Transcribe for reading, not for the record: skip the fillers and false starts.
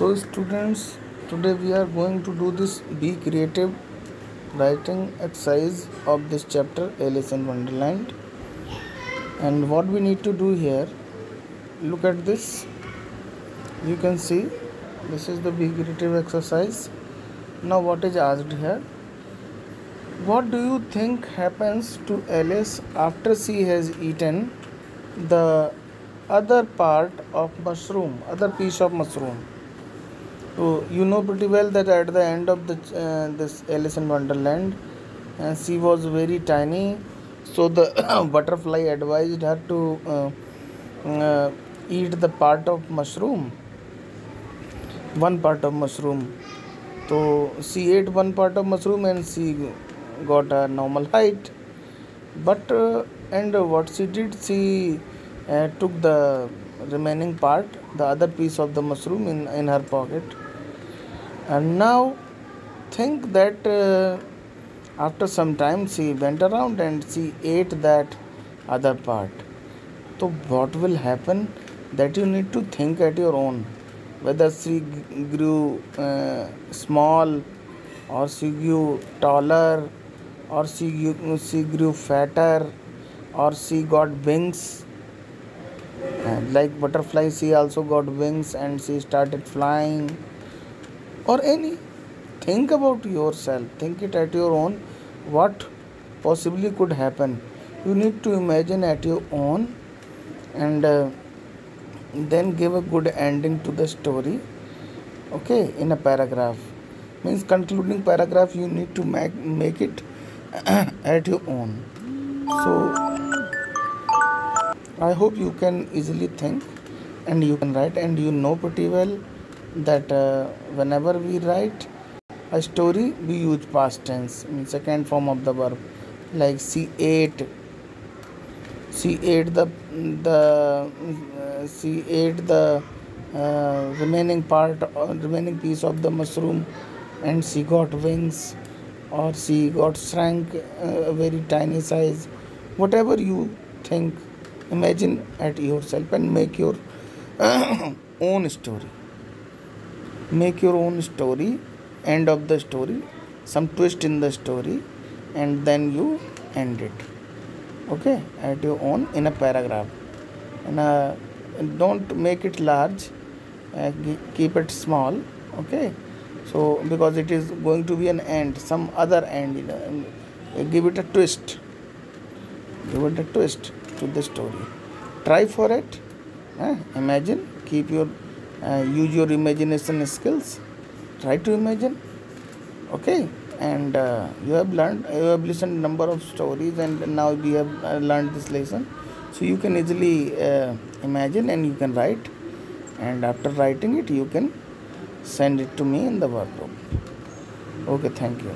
So students, today we are going to do this be creative writing exercise of this chapter Alice in Wonderland. And what we need to do here, look at this. You can see this is the be creative exercise. Now what is asked here? What do you think happens to Alice after she has eaten the other part of mushroom, other piece of mushroom? So you know pretty well that at the end of the this Alice in Wonderland, she was very tiny. So the butterfly advised her to eat the part of mushroom, one part of mushroom. So she ate one part of mushroom and she got a normal height. But and what she did, she took the remaining part, the other piece of the mushroom in her pocket. And now think that after some time she went around and she ate that other part. So what will happen, that you need to think at your own, whether she grew small, or she grew taller, or she grew fatter, or she got wings. And like butterfly, she also got wings and she started flying, or any. Think about yourself, think it at your own, what possibly could happen. You need to imagine at your own, and then give a good ending to the story. Okay, in a paragraph, means concluding paragraph, you need to make it at your own. So I hope you can easily think and you can write, and you know pretty well that whenever we write a story, we use past tense, means second form of the verb. Like she ate the remaining piece of the mushroom, and she got wings, or she got shrank a very tiny size. Whatever you think, imagine at yourself and make your own story. Make your own story, end of the story, some twist in the story, and then you end it. Okay, at your own in a paragraph. And don't make it large, keep it small. Okay, so because it is going to be an end, some other end, give it a twist, to the story. Try for it. Imagine, use your imagination skills. Try to imagine. Okay, and you have listened number of stories, and now we have learned this lesson. So you can easily imagine, and you can write, and after writing it, you can send it to me in the workbook. Okay, thank you.